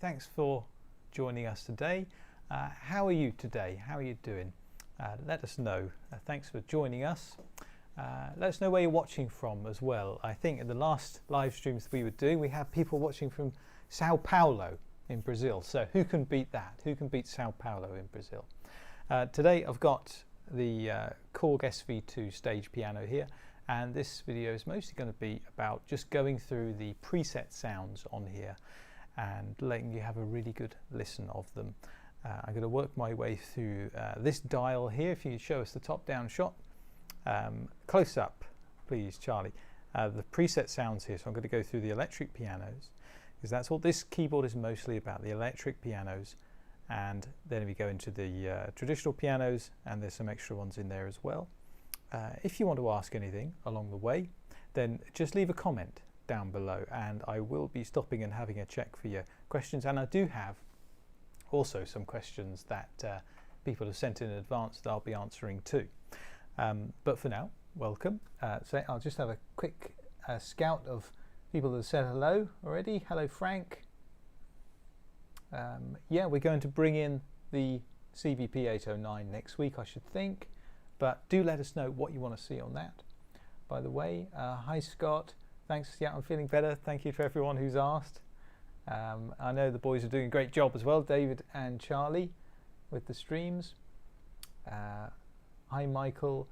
Thanks for joining us today. How are you today? How are you doing? Let us know. Thanks for joining us. Let us know where you're watching from as well. I think in the last live streams we were doing, we have people watching from Sao Paulo in Brazil. So who can beat that? Who can beat Sao Paulo in Brazil? Today I've got the Korg SV-2 stage piano here, and this video is mostly going to be about just going through the preset sounds on here and letting you have a really good listen of them. I'm going to work my way through this dial here. If you could show us the top-down shot. Close up, please, Charlie. The preset sounds here, so I'm going to go through the electric pianos, because that's what this keyboard is mostly about, the electric pianos. And then we go into the traditional pianos, and there's some extra ones in there as well. If you want to ask anything along the way, then just leave a comment down below, and I will be stopping and having a check for your questions. And I do have also some questions that people have sent in advance that I'll be answering too. But for now, welcome. So I'll just have a quick scout of people that have said hello already. Hello, Frank. Yeah, we're going to bring in the CVP-809 next week, I should think. But do let us know what you want to see on that. By the way, hi Scott. Thanks. Yeah, I'm feeling better. Thank you for everyone who's asked. I know the boys are doing a great job as well, David and Charlie, with the streams. Hi Michael.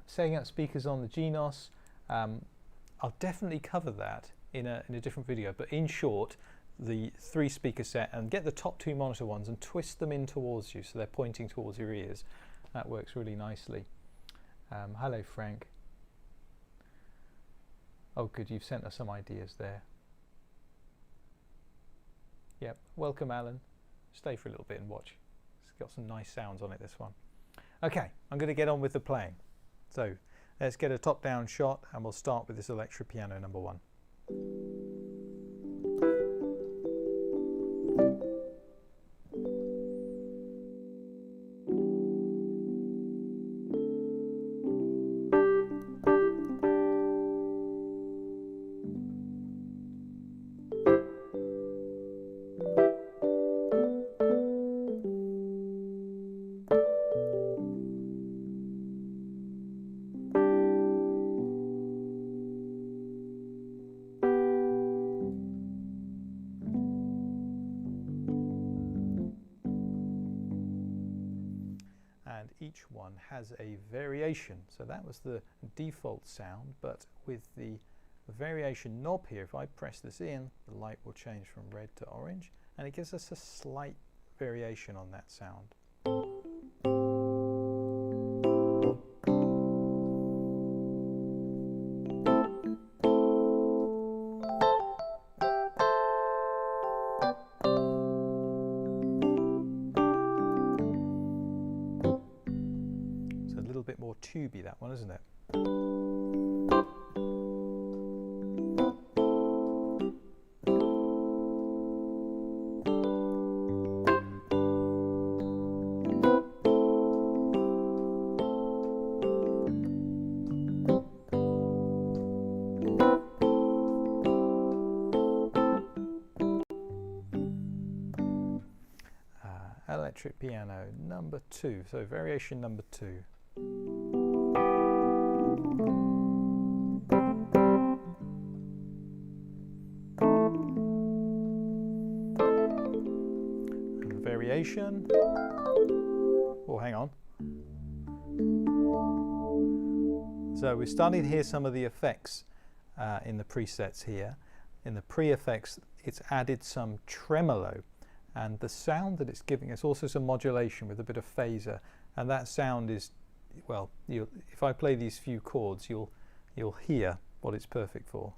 Setting up speakers on the Genos. I'll definitely cover that in a different video, but in short, the 3 speaker set, and get the top 2 monitor ones and twist them in towards you so they're pointing towards your ears. That works really nicely. Hello Frank. Oh good, you've sent us some ideas there. Yep, welcome Alan. Stay for a little bit and watch. It's got some nice sounds on it, this one. Okay, I'm going to get on with the playing. So let's get a top-down shot, and we'll start with this electric piano number 1. And each one has a variation. So that was the default sound, but with the variation knob here, if I press this in, the light will change from red to orange, and it gives us a slight variation on that sound. It's a little bit more tubey, that one, isn't it? electric piano number 2, so variation number 2. And the variation, oh hang on. So we're starting to hear some of the effects in the presets here. In the pre-effects, it's added some tremolo, and the sound that it's giving us, also some modulation with a bit of phaser, and that sound is, well, if I play these few chords, you'll hear what it's perfect for.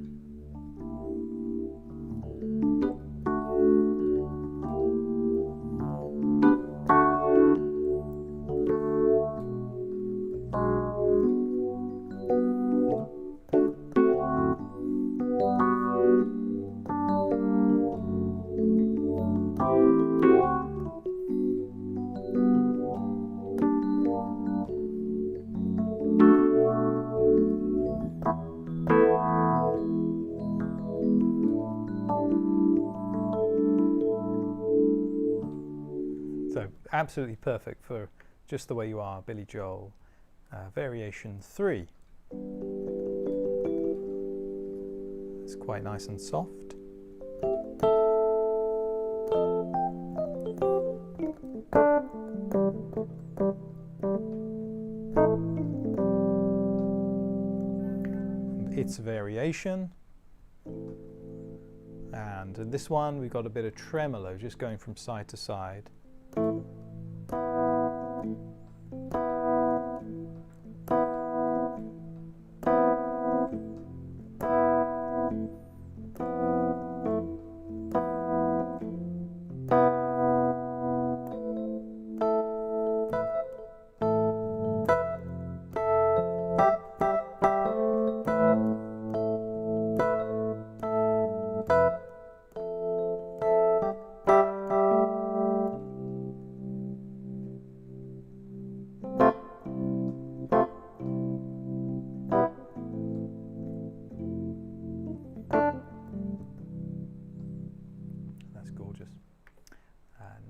So absolutely perfect for just the way you are, Billy Joel. Variation 3. It's quite nice and soft. Its variation. And in this one we've got a bit of tremolo just going from side to side.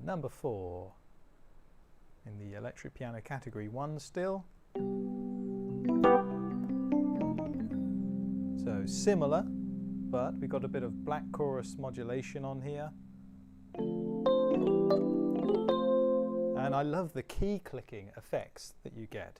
Number 4 in the electric piano category, 1 still. So similar, but we've got a bit of black chorus modulation on here. And I love the key clicking effects that you get.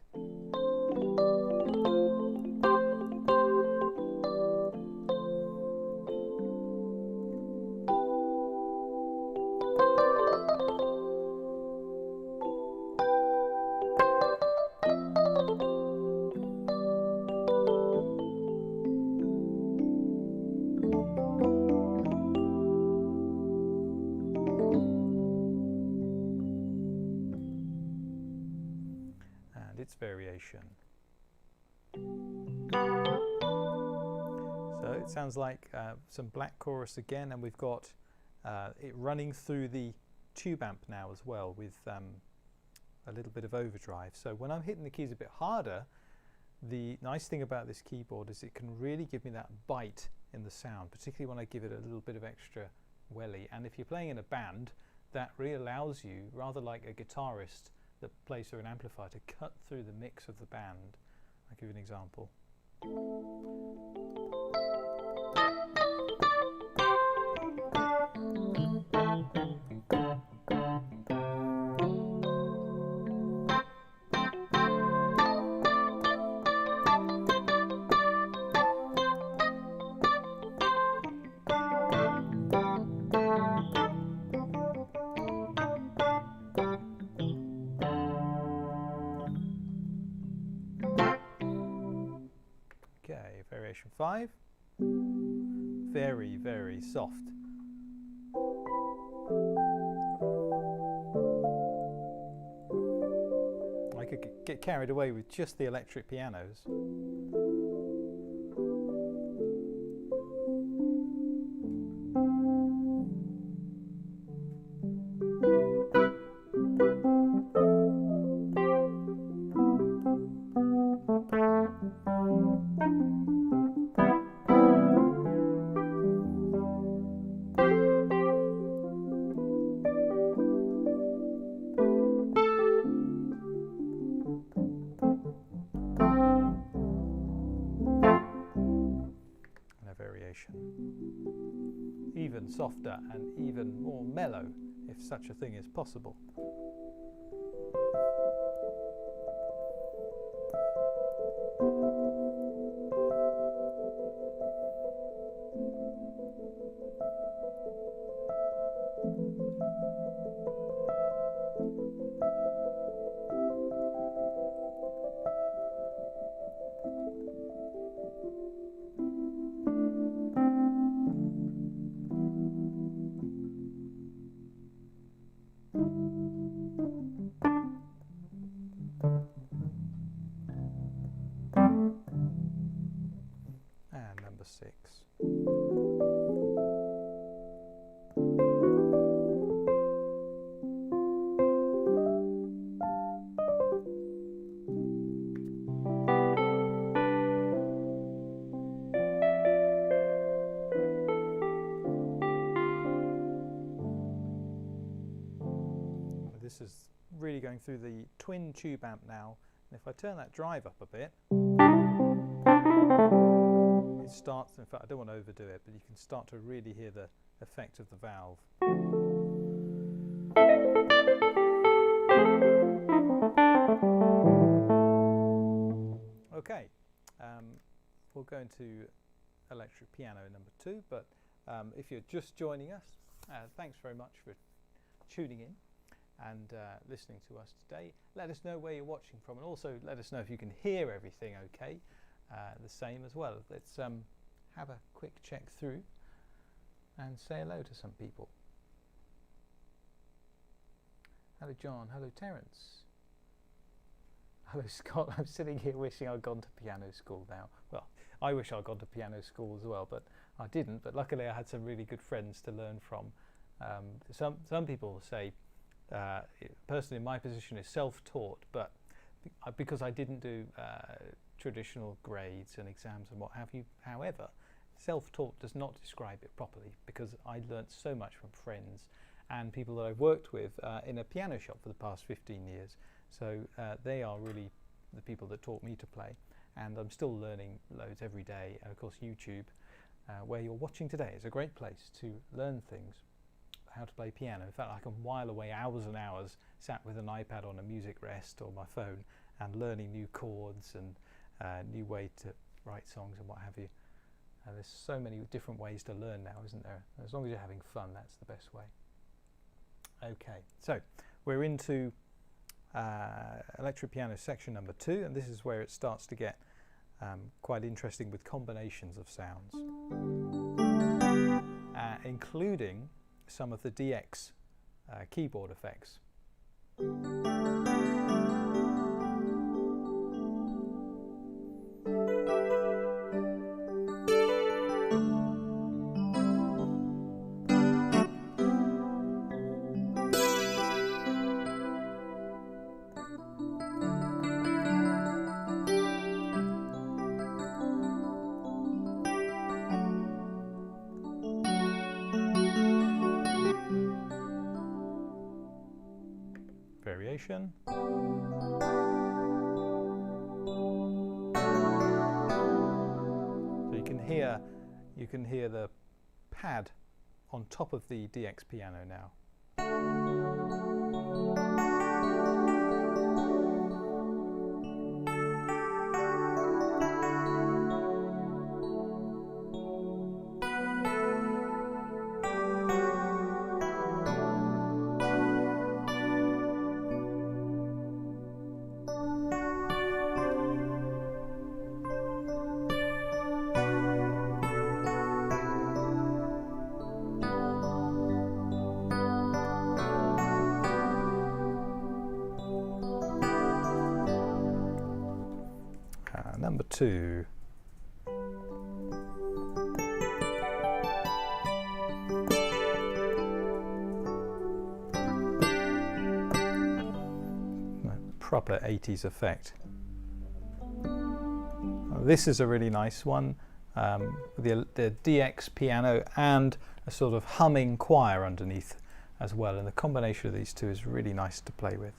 Its variation. So it sounds like some black chorus again, and we've got it running through the tube amp now as well with a little bit of overdrive. So when I'm hitting the keys a bit harder, the nice thing about this keyboard is it can really give me that bite in the sound, particularly when I give it a little bit of extra welly. And if you're playing in a band, that really allows you, rather like a guitarist that plays through an amplifier, to cut through the mix of the band. I'll give you an example. Okay, variation 5. Very, very soft. I could get carried away with just the electric pianos. softer and even more mellow, if such a thing is possible. And number 6. This is really going through the twin tube amp now, and if I turn that drive up a bit, it starts, in fact I don't want to overdo it, but you can start to really hear the effect of the valve. Okay, we'll go into electric piano number 2, but if you're just joining us, thanks very much for tuning in and listening to us today. Let us know where you're watching from, and also let us know if you can hear everything okay, the same as well. Let's have a quick check through and say hello to some people. Hello John, hello Terence, hello Scott. I'm sitting here wishing I'd gone to piano school now. Well, I wish I'd gone to piano school as well, but I didn't, but luckily I had some really good friends to learn from. Some people say person in my position is self-taught, but because I didn't do traditional grades and exams and what have you. However, self-taught does not describe it properly, because I learnt so much from friends and people that I've worked with in a piano shop for the past 15 years. So they are really the people that taught me to play, and I'm still learning loads every day. And of course YouTube, where you're watching today, is a great place to learn things, how to play piano. In fact, I can while away hours and hours sat with an iPad on a music rest or my phone and learning new chords and new way to write songs and what have you. There's so many different ways to learn now, isn't there? As long as you're having fun, that's the best way. Okay, so we're into electric piano section number 2, and this is where it starts to get quite interesting with combinations of sounds, including some of the DX keyboard effects. Variation. So you can hear the pad on top of the DX piano now. Number 2. Proper 80s effect. This is a really nice one, the DX piano and a sort of humming choir underneath as well, and the combination of these two is really nice to play with.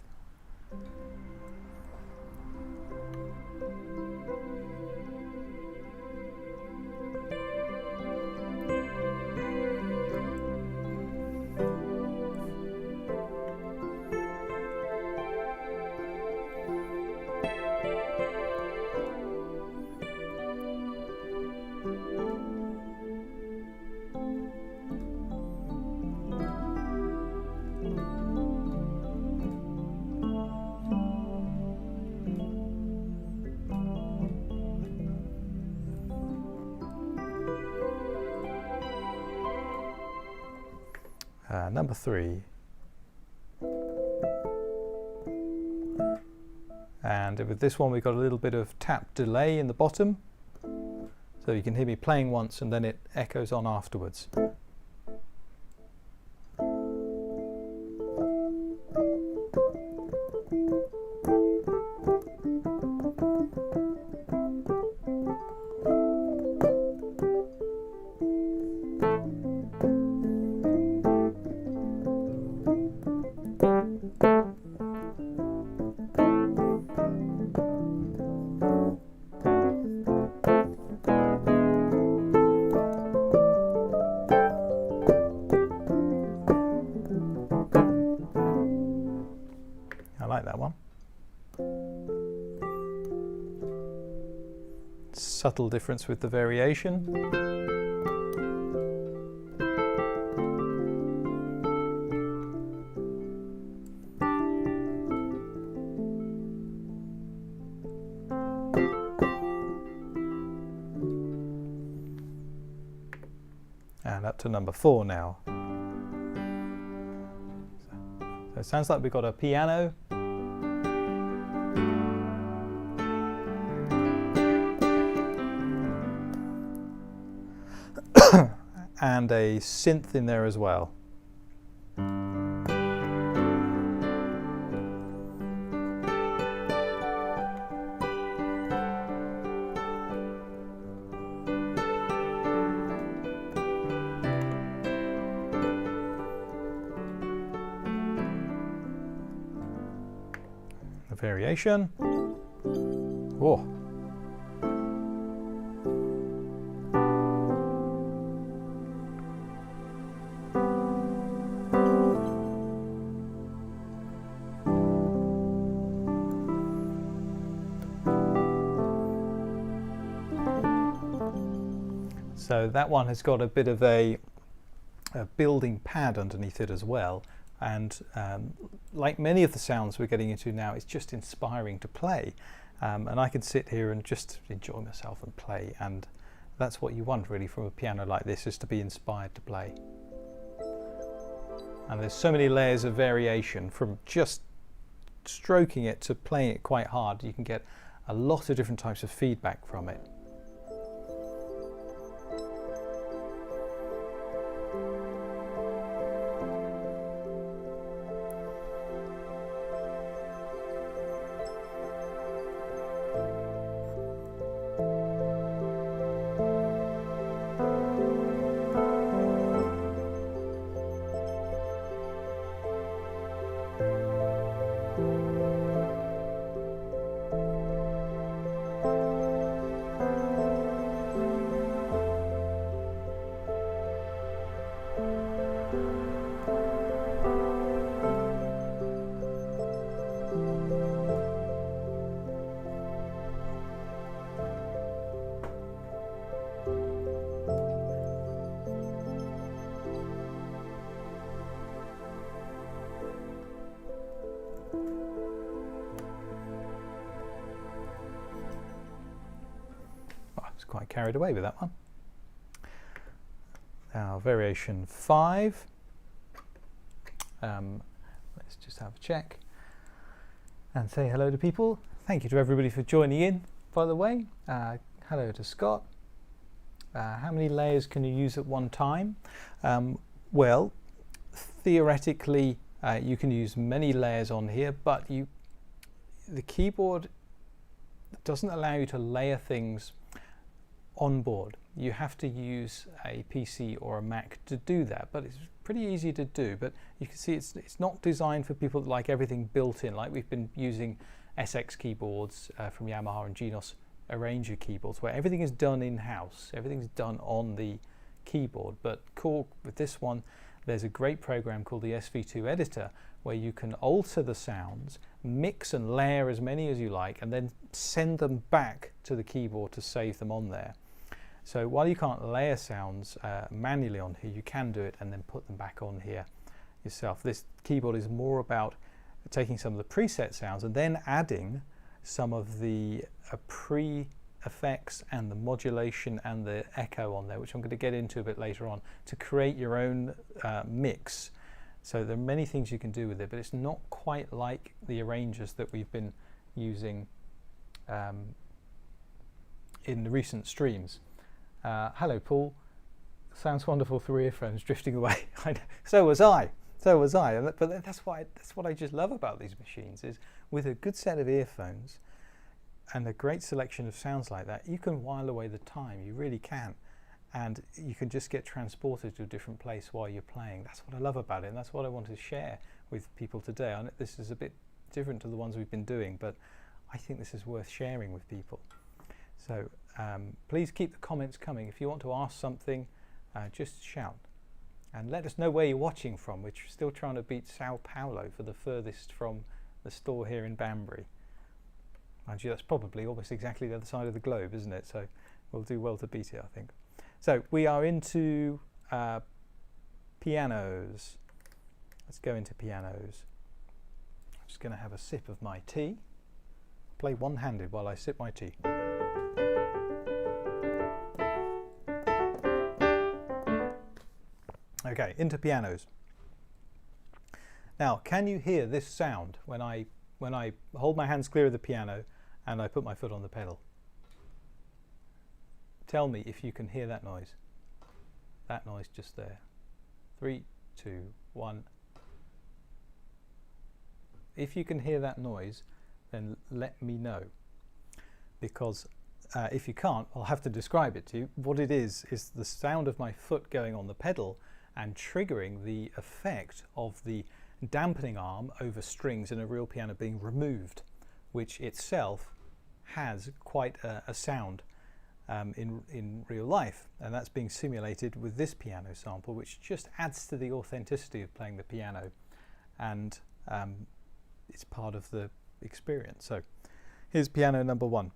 number 3. And with this one we've got a little bit of tap delay in the bottom, so you can hear me playing once and then it echoes on afterwards. I like that one. Subtle difference with the variation. And up to number 4 now. So it sounds like we've got a piano. And a synth in there as well. The variation. Oh. So that one has got a bit of a building pad underneath it as well, and like many of the sounds we're getting into now, it's just inspiring to play, and I can sit here and just enjoy myself and play, and that's what you want really from a piano like this, is to be inspired to play. And there's so many layers of variation, from just stroking it to playing it quite hard. You can get a lot of different types of feedback from it. Quite carried away with that one. Now variation 5. Let's just have a check and say hello to people. Thank you to everybody for joining in, by the way. Hello to Scott. How many layers can you use at one time? Well, theoretically you can use many layers on here, but the keyboard doesn't allow you to layer things on board. You have to use a PC or a Mac to do that, but it's pretty easy to do. But you can see it's not designed for people that like everything built in, like we've been using SX keyboards from Yamaha and Genos Arranger keyboards, where everything is done in-house, everything's done on the keyboard. But Korg, with this one, there's a great program called the SV-2 editor, where you can alter the sounds, mix and layer as many as you like, and then send them back to the keyboard to save them on there. So while you can't layer sounds manually on here, you can do it and then put them back on here yourself. This keyboard is more about taking some of the preset sounds and then adding some of the pre-effects and the modulation and the echo on there, which I'm going to get into a bit later on, to create your own mix So there are many things you can do with it, but it's not quite like the arrangers that we've been using in the recent streams. Hello, Paul. Sounds wonderful through earphones, drifting away. So was I. So was I. But that's what I just love about these machines, is with a good set of earphones and a great selection of sounds like that, you can while away the time. You really can. And you can just get transported to a different place while you're playing. That's what I love about it, and that's what I want to share with people today. I know this is a bit different to the ones we've been doing, but I think this is worth sharing with people. So please keep the comments coming. If you want to ask something, just shout. And let us know where you're watching from. We're still trying to beat Sao Paulo for the furthest from the store here in Banbury. Mind you, that's probably almost exactly the other side of the globe, isn't it? So we'll do well to beat it, I think. So we are into pianos. Let's go into pianos. I'm just going to have a sip of my tea. Play one-handed while I sip my tea. Okay, into pianos. Now, can you hear this sound when I hold my hands clear of the piano and I put my foot on the pedal? Tell me if you can hear that noise. That noise just there. 3, 2, 1. If you can hear that noise, then let me know. Because if you can't, I'll have to describe it to you. What it is the sound of my foot going on the pedal and triggering the effect of the dampening arm over strings in a real piano being removed, which itself has quite a sound in real life, and that's being simulated with this piano sample, which just adds to the authenticity of playing the piano, and it's part of the experience. So here's piano number 1.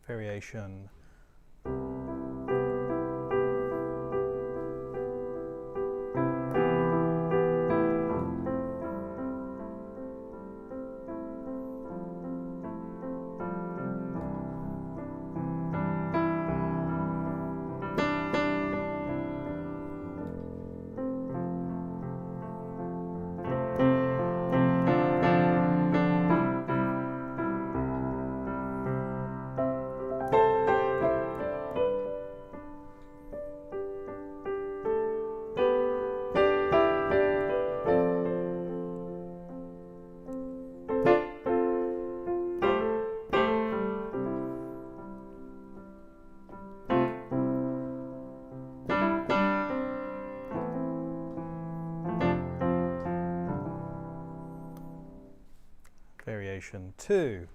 Variation. Variation 2.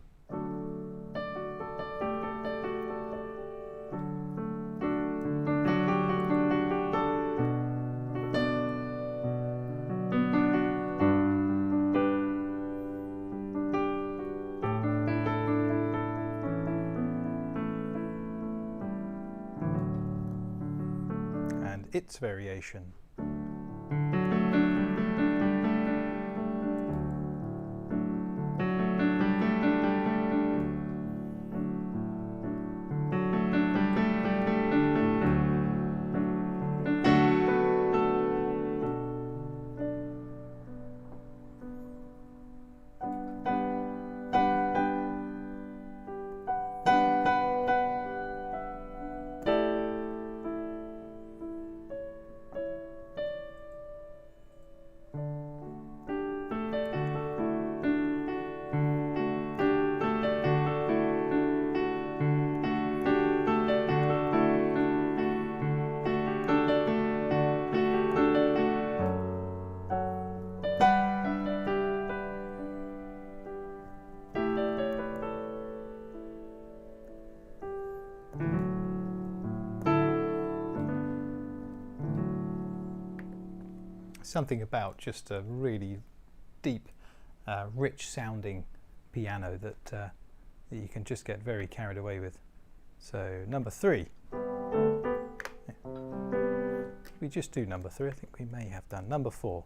And its variation. something about just a really deep, rich sounding piano that you can just get very carried away with. So number 3. We just do number 3. I think we may have done number 4.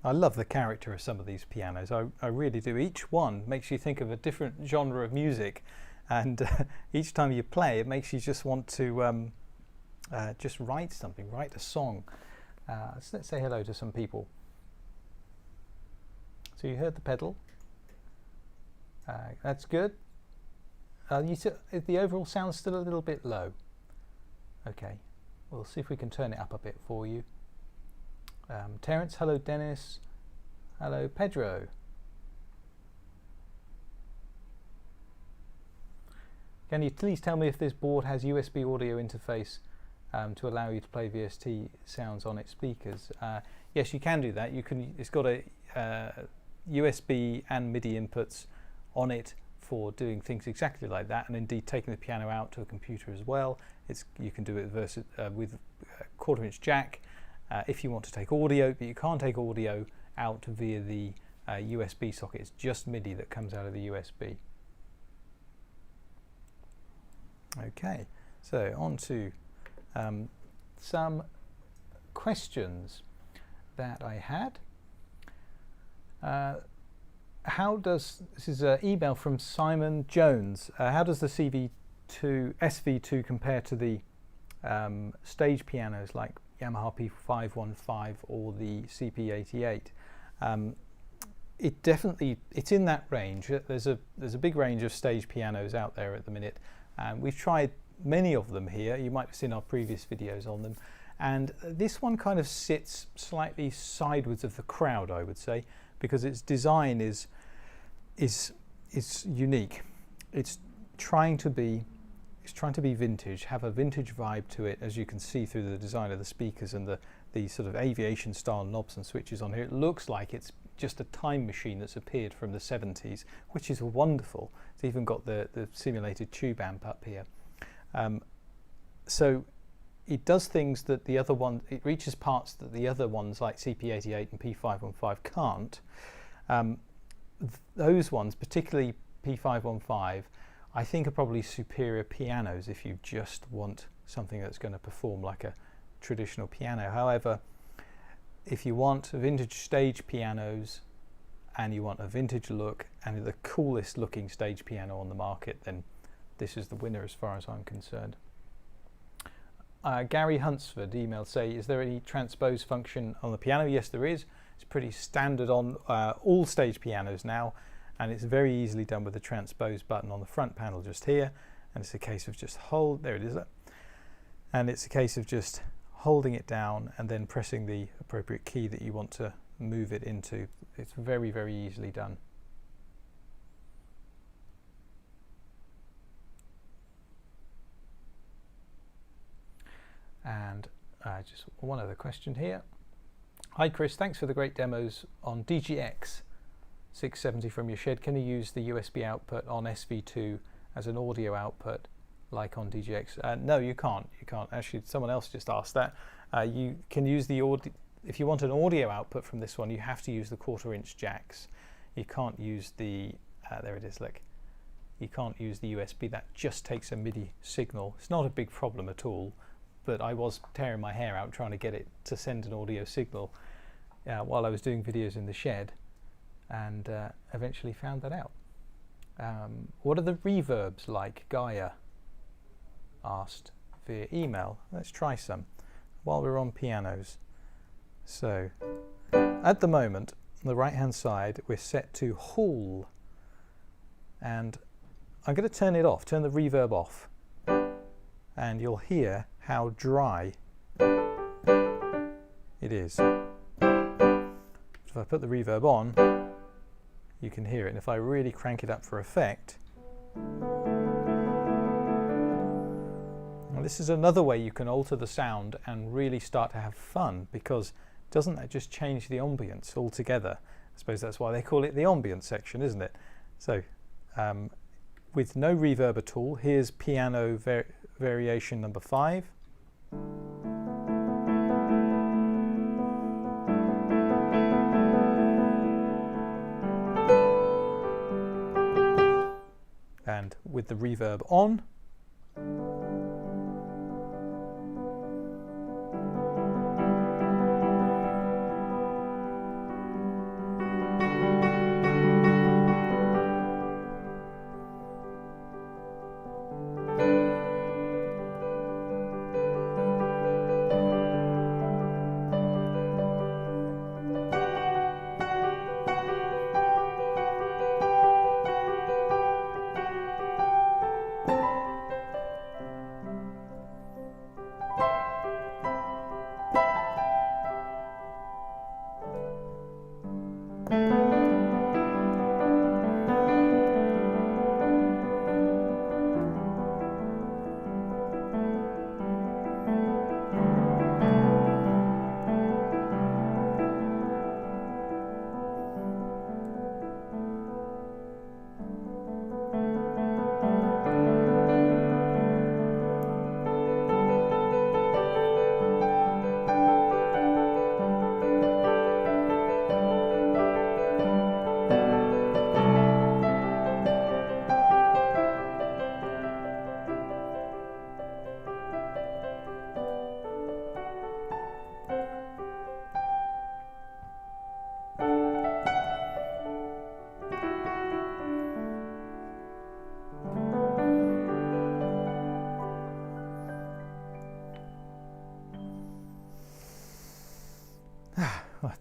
I love the character of some of these pianos. I really do. Each one makes you think of a different genre of music, and each time you play it makes you just want to just write something, write a song. So let's say hello to some people. So you heard the pedal. That's good. The overall sound's still a little bit low. Okay, we'll see if we can turn it up a bit for you. Terence, hello Dennis, hello Pedro. Can you please tell me if this board has USB audio interface to allow you to play VST sounds on its speakers? Yes, you can do that. You can. It's got a USB and MIDI inputs on it for doing things exactly like that, and indeed taking the piano out to a computer as well. You can do it with a 1/4-inch jack. If you want to take audio, but you can't take audio out via the USB socket. It's just MIDI that comes out of the USB. Okay, so on to some questions that I had. This is an email from Simon Jones. How does the SV-2 compare to the stage pianos like Yamaha P515 or the CP88? It's in that range. There's a big range of stage pianos out there at the minute, and we've tried many of them here. You might have seen our previous videos on them, and this one kind of sits slightly sideways of the crowd, I would say, because its design is unique. It's trying to be vintage, have a vintage vibe to it, as you can see through the design of the speakers and the sort of aviation style knobs and switches on here. It looks like it's just a time machine that's appeared from the 70s, which is wonderful. It's even got the simulated tube amp up here. So it does things that the other one, it reaches parts that the other ones like CP88 and P515 can't. Those ones, particularly P515, I think are probably superior pianos if you just want something that's going to perform like a traditional piano. However, if you want vintage stage pianos and you want a vintage look and the coolest looking stage piano on the market, then this is the winner as far as I'm concerned. Gary Hunsford emailed, say, is there any transpose function on the piano? Yes, there is. It's pretty standard on all stage pianos now, and it's very easily done with the transpose button on the front panel just here, and it's a case of just there it is, and it's a case of just holding it down and then pressing the appropriate key that you want to move it into. It's very, very easily done. And just one other question here. Hi Chris, thanks for the great demos on DGX 670 from your shed. Can you use the USB output on SV-2 as an audio output like on DGX? No, you can't. You can't. Actually, someone else just asked that. You can use the audio. If you want an audio output from this one, you have to use the 1/4-inch jacks. You can't use the, there it is, look. You can't use the USB. That just takes a MIDI signal. It's not a big problem at all, but I was tearing my hair out trying to get it to send an audio signal while I was doing videos in the shed, and eventually found that out. What are the reverbs like? Gaia asked via email. Let's try some while we're on pianos. So at the moment, on the right hand side, we're set to Hall, and I'm going to turn it off, turn the reverb off, and you'll hear how dry it is. If I put the reverb on, you can hear it, and if I really crank it up for effect, And this is another way you can alter the sound and really start to have fun, because doesn't that just change the ambience altogether? I suppose that's why they call it the ambience section, isn't it? So with no reverb at all, here's piano variation number 5. And with the reverb on.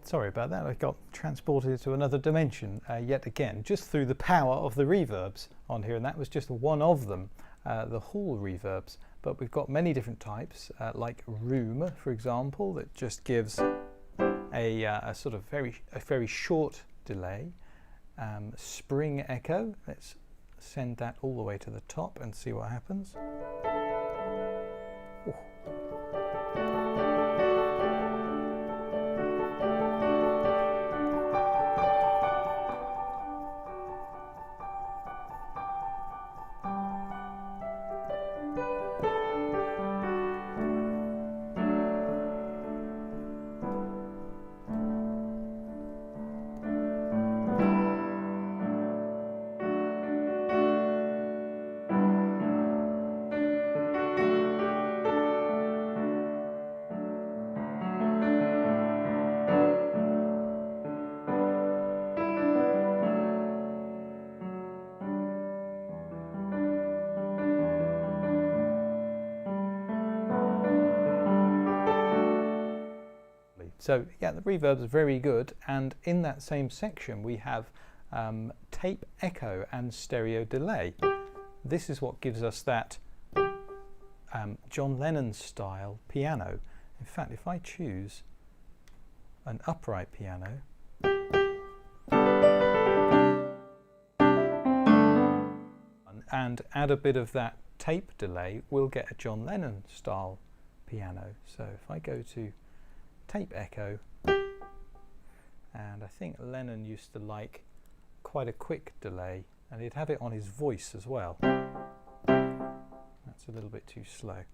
Sorry about that, I got transported to another dimension yet again, just through the power of the reverbs on here, and that was just one of them, the hall reverbs. But we've got many different types, like room, for example, that just gives a sort of very short delay. Spring echo, let's send that all the way to the top and see what happens. Ooh. So yeah, the reverb is very good, and in that same section we have tape echo and stereo delay. This is what gives us that John Lennon style piano. In fact, if I choose an upright piano, and add a bit of that tape delay, we'll get a John Lennon style piano. So if I go to tape echo, and I think Lennon used to like quite a quick delay, and he'd have it on his voice as well. That's a little bit too slow.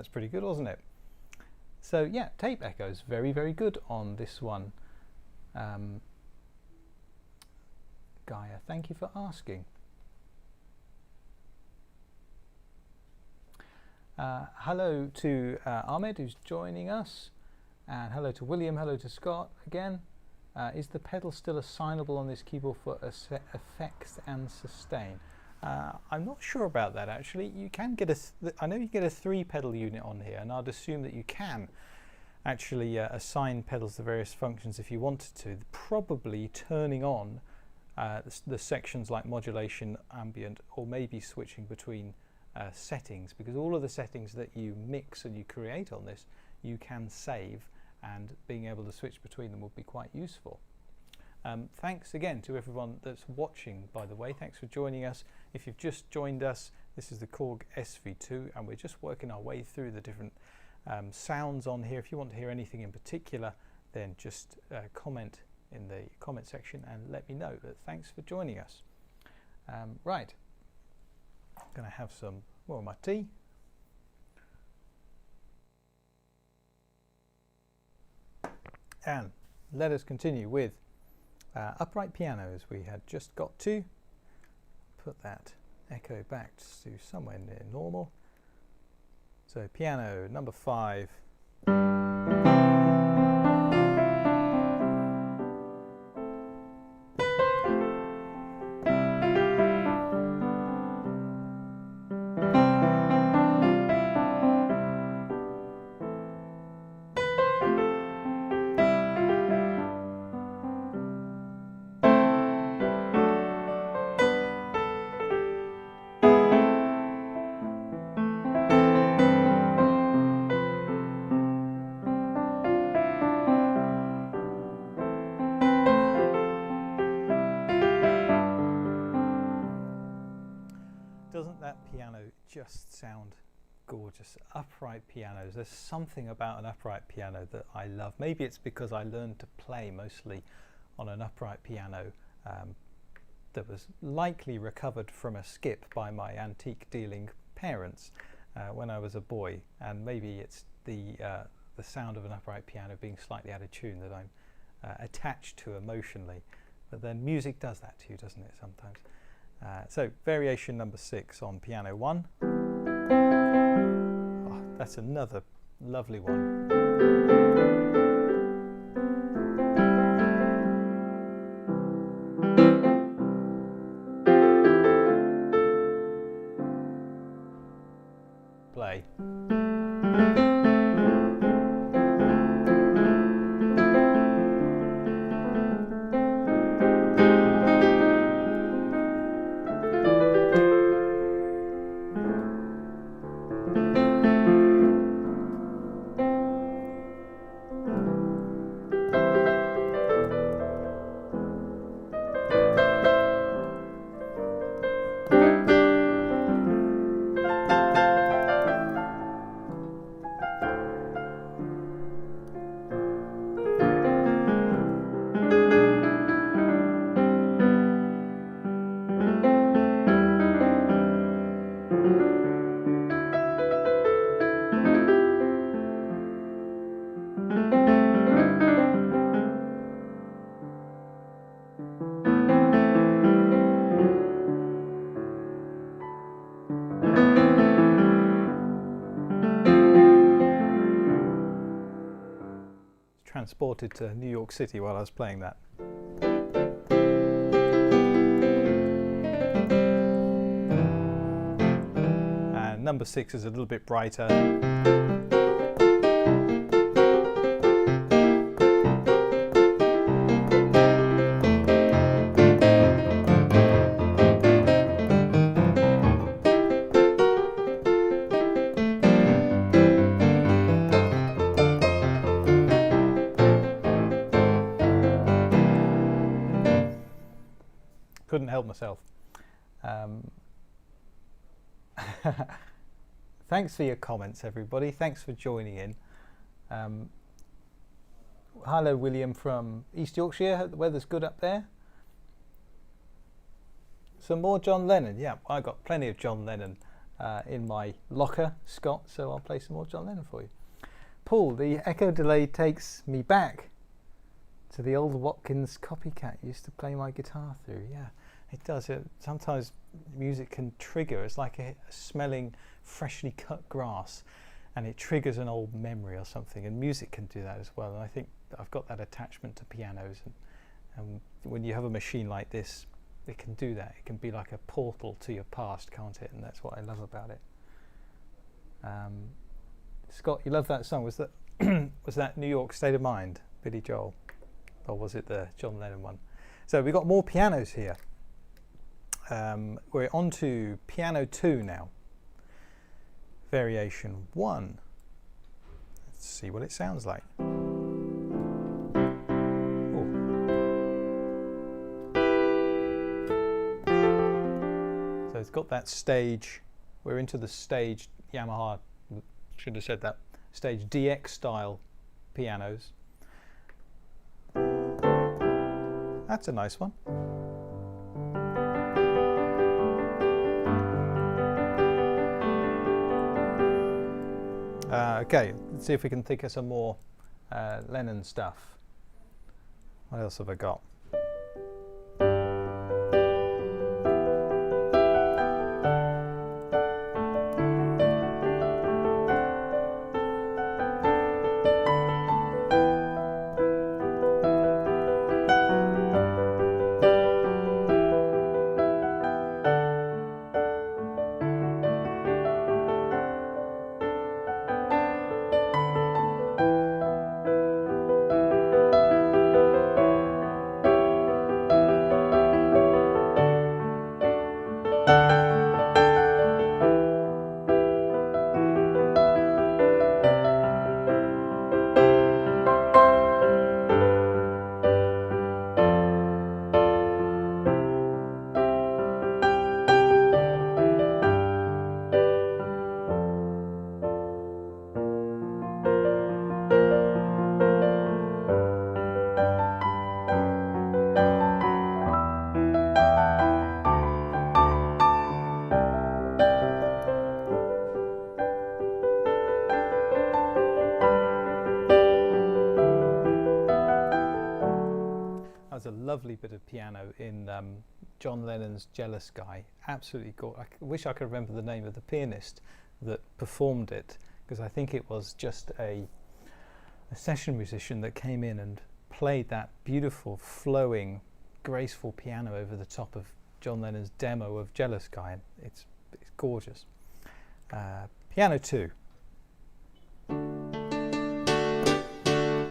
That's pretty good, wasn't it? So yeah, tape echoes, very, very good on this one. Gaia, thank you for asking. Hello to Ahmed, who's joining us, and hello to William, hello to Scott again. Is the pedal still assignable on this keyboard for effects and sustain? I'm not sure about that actually. You can get I know you get a 3 pedal unit on here, and I'd assume that you can actually assign pedals to various functions if you wanted to. Probably turning on the sections like modulation, ambient, or maybe switching between settings, because all of the settings that you mix and you create on this you can save, and being able to switch between them would be quite useful. Thanks again to everyone that's watching, by the way. Thanks for joining us. If you've just joined us, this is the Korg SV-2 and we're just working our way through the different sounds on here. If you want to hear anything in particular, then just comment in the comment section and let me know. But thanks for joining us. Right, I'm going to have some more of my tea. And let us continue with upright pianos. We had just got to put that echo back to somewhere near normal. So piano number 5. Doesn't that piano just sound gorgeous? Upright pianos, there's something about an upright piano that I love. Maybe it's because I learned to play mostly on an upright piano that was likely recovered from a skip by my antique dealing parents when I was a boy, and maybe it's the sound of an upright piano being slightly out of tune that I'm attached to emotionally. But then music does that to you, doesn't it, sometimes? So variation number 6 on piano 1. Oh, that's another lovely one. Play. Transported to New York City while I was playing that. And number 6 is a little bit brighter. Couldn't help myself. Thanks for your comments, everybody. Thanks for joining in. Hello, William from East Yorkshire. Hope the weather's good up there. Some more John Lennon. Yeah, I got plenty of John Lennon in my locker, Scott, so I'll play some more John Lennon for you. Paul, the echo delay takes me back to the old Watkins copycat you used to play my guitar through. Yeah, it does. Sometimes music can trigger. It's like smelling freshly cut grass, and it triggers an old memory or something, and music can do that as well. And I think I've got that attachment to pianos, and when you have a machine like this, it can do that. It can be like a portal to your past, can't it? And that's what I love about it. Scott, you love that song. Was that New York State of Mind, Billy Joel, or was it the John Lennon one? So we've got more pianos here. We're on to piano 2 now. Variation 1. Let's see what it sounds like. Ooh. So it's got that stage. We're into the stage Yamaha, should have said that, stage DX style pianos. That's a nice one. Okay, let's see if we can think of some more Lennon stuff. What else have I got? A lovely bit of piano in John Lennon's Jealous Guy. Absolutely gorgeous. I wish I could remember the name of the pianist that performed it, because I think it was just a session musician that came in and played that beautiful, flowing, graceful piano over the top of John Lennon's demo of Jealous Guy. It's gorgeous. Piano 2.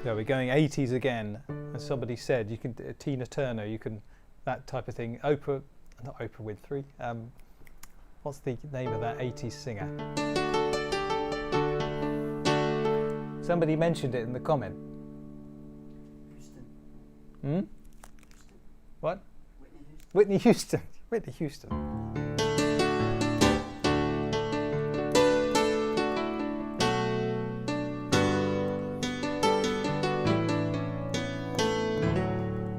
Yeah, we're going 80s again. As somebody said, you can Tina Turner, you can, that type of thing. Not Oprah Winfrey. What's the name of that 80s singer? Somebody mentioned it in the comment. Houston. Hmm? Houston. What? Whitney Houston. Whitney Houston.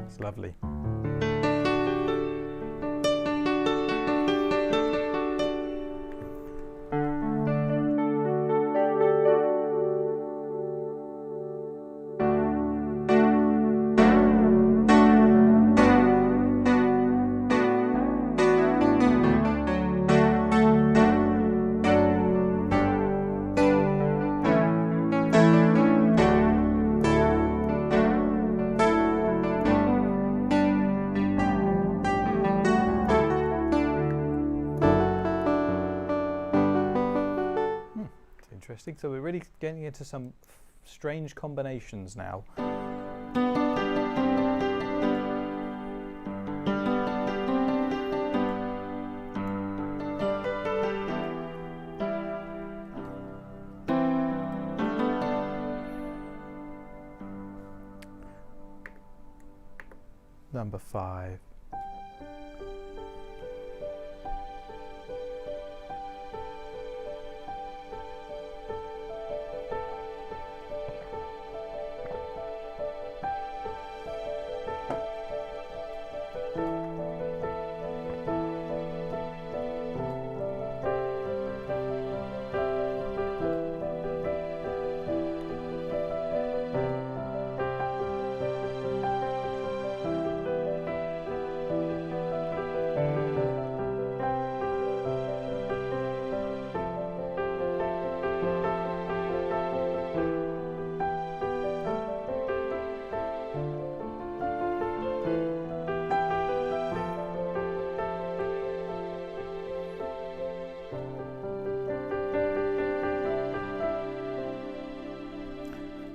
It's lovely. Interesting. So we're really getting into some strange combinations now. Number 5.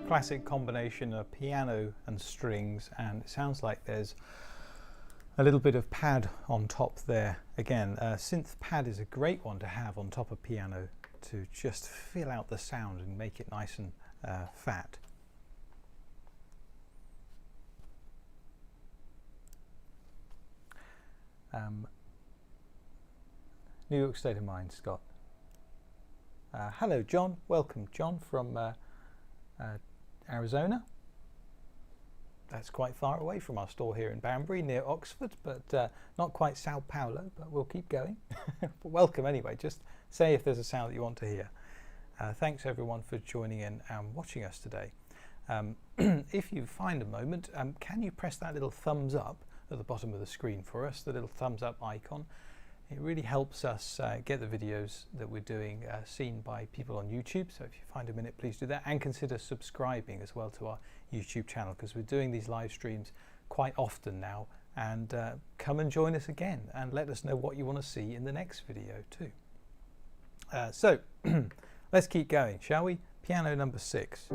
classic combination of piano and strings, and it sounds like there's a little bit of pad on top there. Again, synth pad is a great one to have on top of piano to just fill out the sound and make it nice and fat. New York State of Mind, Scott. Hello, John. Welcome, John, from Arizona. That's quite far away from our store here in Banbury, near Oxford, but not quite Sao Paulo, but we'll keep going. But welcome anyway. Just say if there's a sound that you want to hear. Thanks, everyone, for joining in and watching us today. If you find a moment, can you press that little thumbs up at the bottom of the screen for us, the little thumbs up icon? It really helps us get the videos that we're doing seen by people on YouTube. So if you find a minute, please do that, and consider subscribing as well to our YouTube channel, because we're doing these live streams quite often now. And come and join us again and let us know what you want to see in the next video too. So let's keep going, shall we? Piano number 6.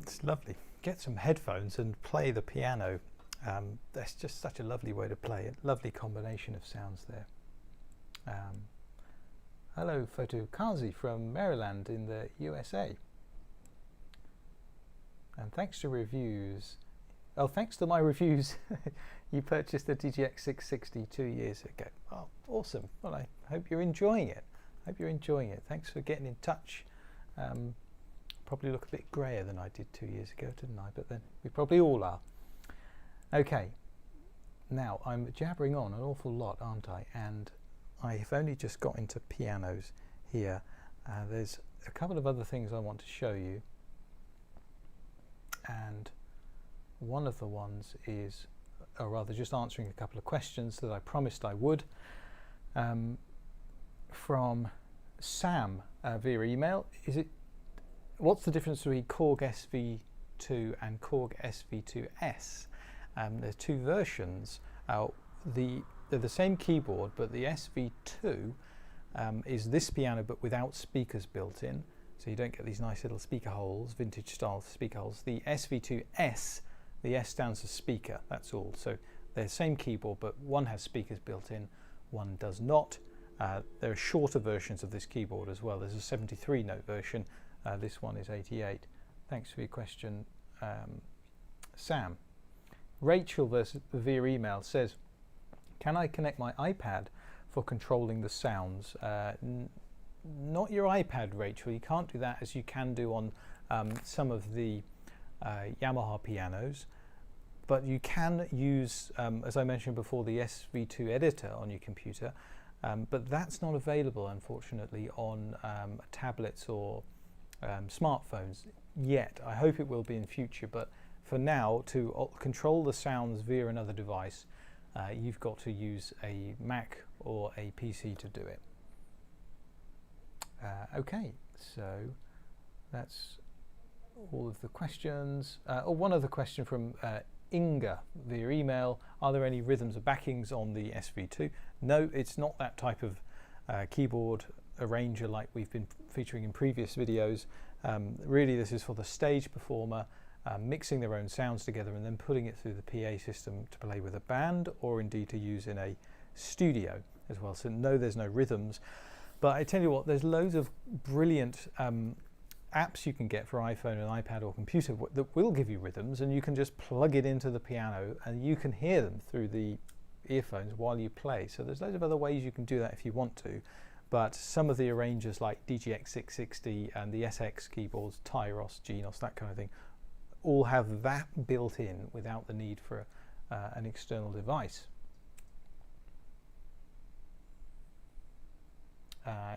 It's lovely. Get some headphones and play the piano. That's just such a lovely way to play it. Lovely combination of sounds there. Hello, Fotokazi from Maryland in the USA. And thanks to reviews. Oh, thanks to my reviews, you purchased the DGX 660 2 years ago. Oh, awesome. Well, I hope you're enjoying it. Thanks for getting in touch. Probably look a bit grayer than I did 2 years ago, didn't I? But then we probably all are. Okay, now I'm jabbering on an awful lot, aren't I? And I have only just got into pianos here. There's a couple of other things I want to show you. And one of the ones is, or rather just answering a couple of questions that I promised I would, from Sam via email. What's the difference between Korg SV-2 and Korg SV-2S? There's two versions. They're the same keyboard, but the SV-2 is this piano but without speakers built in, so you don't get these nice little speaker holes, vintage style speaker holes. The SV-2S, the S stands for speaker, that's all. So they're the same keyboard, but one has speakers built in, one does not. There are shorter versions of this keyboard as well. There's a 73 note version. This one is 88. Thanks for your question, Sam. Rachel via email says, can I connect my iPad for controlling the sounds? Not your iPad, Rachel. You can't do that as you can do on some of the Yamaha pianos, but you can use, as I mentioned before, the SV-2 editor on your computer, but that's not available, unfortunately, on tablets or smartphones yet. I hope it will be in future, but for now, to control the sounds via another device, you've got to use a Mac or a PC to do it. Okay, so that's all of the questions. One other question from Inga via email. Are there any rhythms or backings on the SV-2? No, it's not that type of keyboard arranger like we've been featuring in previous videos. Really, this is for the stage performer mixing their own sounds together and then putting it through the PA system to play with a band, or indeed to use in a studio as well. So no, there's no rhythms. But I tell you what, there's loads of brilliant apps you can get for iPhone and iPad or computer that will give you rhythms, and you can just plug it into the piano and you can hear them through the earphones while you play. So there's loads of other ways you can do that if you want to, but some of the arrangers like DGX 660 and the SX keyboards, Tyros, Genos, that kind of thing, all have that built in without the need for an external device.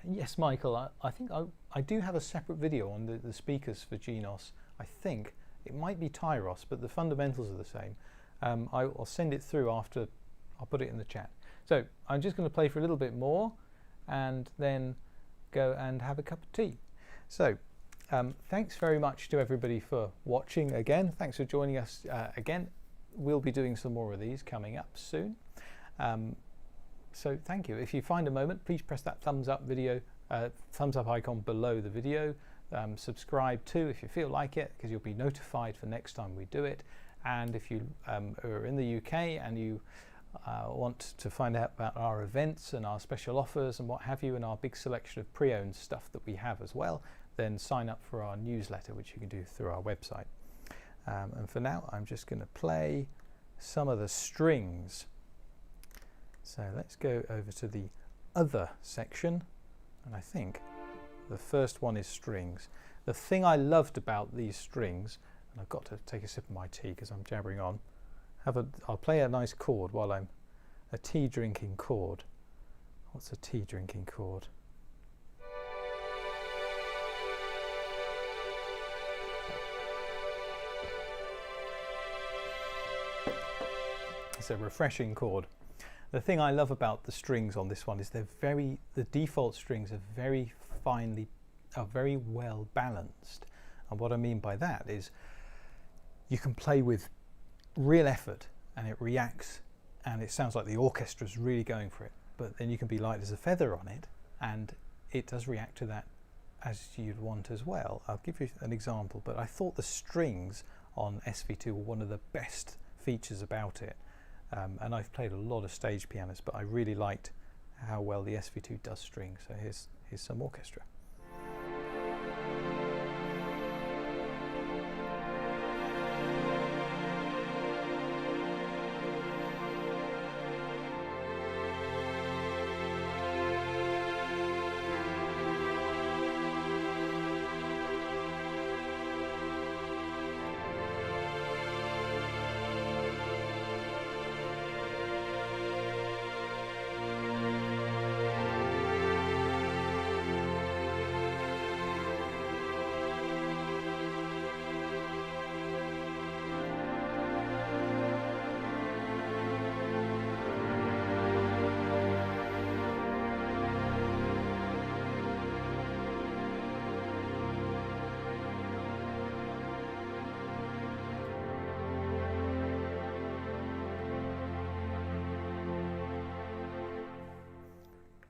Yes, Michael, I think I do have a separate video on the speakers for Genos. I think it might be Tyros, but the fundamentals are the same. I'll send it through after, I'll put it in the chat. So I'm just going to play for a little bit more and then go and have a cup of tea. So thanks very much to everybody for watching again. Thanks for joining us again. We'll be doing some more of these coming up soon. So thank you. If you find a moment, please press that thumbs up icon below the video. Subscribe too if you feel like it, because you'll be notified for next time we do it. And if you are in the UK and you want to find out about our events and our special offers and what have you, and our big selection of pre-owned stuff that we have as well, then sign up for our newsletter, which you can do through our website. And for now, I'm just going to play some of the strings. So let's go over to the other section, and I think the first one is strings. The thing I loved about these strings, and I've got to take a sip of my tea because I'm jabbering on, I'll play a nice chord while I'm a tea drinking chord. What's a tea drinking chord? It's a refreshing chord. The thing I love about the strings on this one is the default strings are very well balanced. And what I mean by that is you can play with real effort and it reacts and it sounds like the orchestra's really going for it. But then you can be light as a feather on it and it does react to that as you'd want as well. I'll give you an example, but I thought the strings on SV-2 were one of the best features about it. And I've played a lot of stage pianos, but I really liked how well the SV-2 does strings. So here's some orchestra.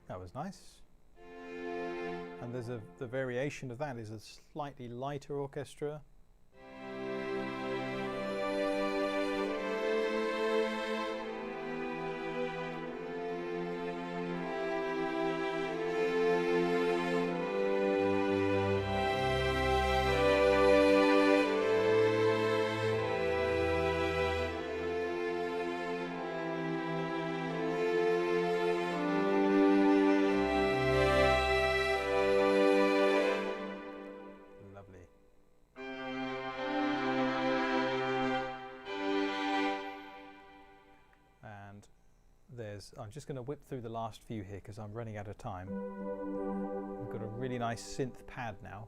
That was nice. And there's the variation of that is a slightly lighter orchestra. I'm just going to whip through the last few here because I'm running out of time. We've got a really nice synth pad now.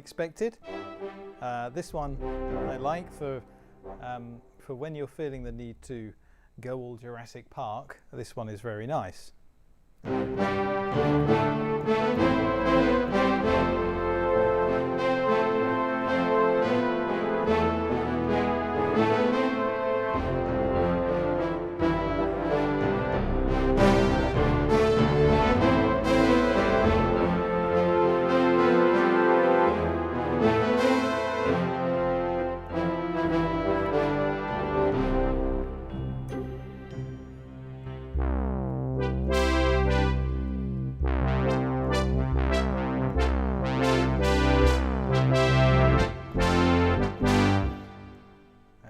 unexpected. This one I like for when you're feeling the need to go all Jurassic Park. This one is very nice.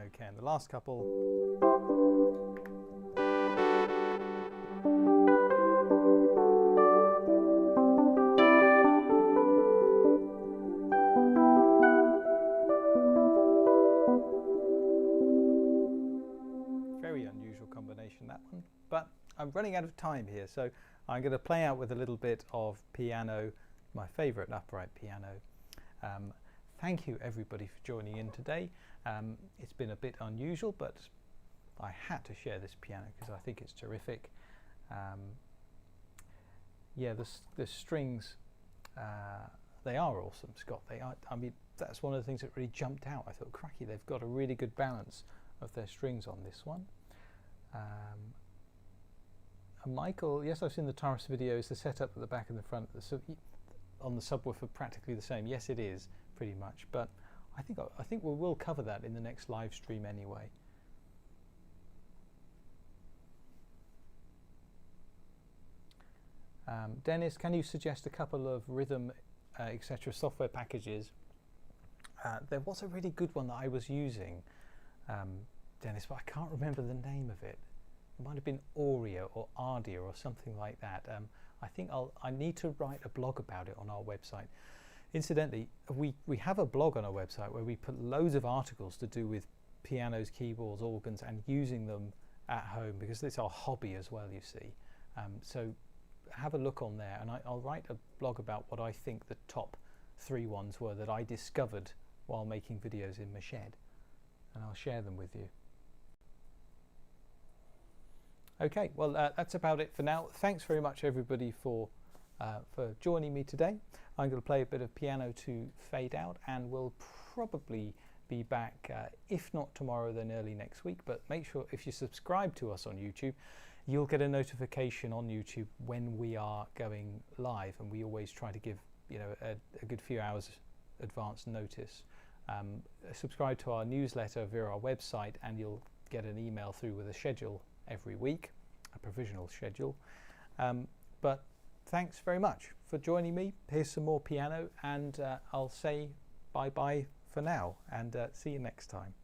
Okay, and the last couple. Very unusual combination, that one, but I'm running out of time here, so I'm going to play out with a little bit of piano, my favourite upright piano. Thank you everybody for joining in today. It's been a bit unusual, but I had to share this piano because I think it's terrific. Yeah, the strings, they are awesome, Scott. They are. I mean, that's one of the things that really jumped out. I thought, cracky, they've got a really good balance of their strings on this one. And Michael, yes, I've seen the Taurus videos. The setup at the back and the front on the subwoofer practically the same. Yes, it is pretty much, but I think we will cover that in the next live stream anyway. Dennis, can you suggest a couple of rhythm, etc. software packages? There was a really good one that I was using, Dennis, but I can't remember the name of it. It might have been Auria or Ardia or something like that. I think I need to write a blog about it on our website. Incidentally, we have a blog on our website where we put loads of articles to do with pianos, keyboards, organs, and using them at home, because it's our hobby as well, you see. So have a look on there, and I'll write a blog about what I think the top 3 ones were that I discovered while making videos in my shed, and I'll share them with you. Okay, well that's about it for now. Thanks very much everybody for joining me today. I'm going to play a bit of piano to fade out, and we'll probably be back, if not tomorrow, then early next week. But make sure if you subscribe to us on YouTube, you'll get a notification on YouTube when we are going live, and we always try to give a good few hours advance notice. Subscribe to our newsletter via our website, and you'll get an email through with a schedule every week, a provisional schedule. But thanks very much for joining me. Here's some more piano, and I'll say bye-bye for now, and see you next time.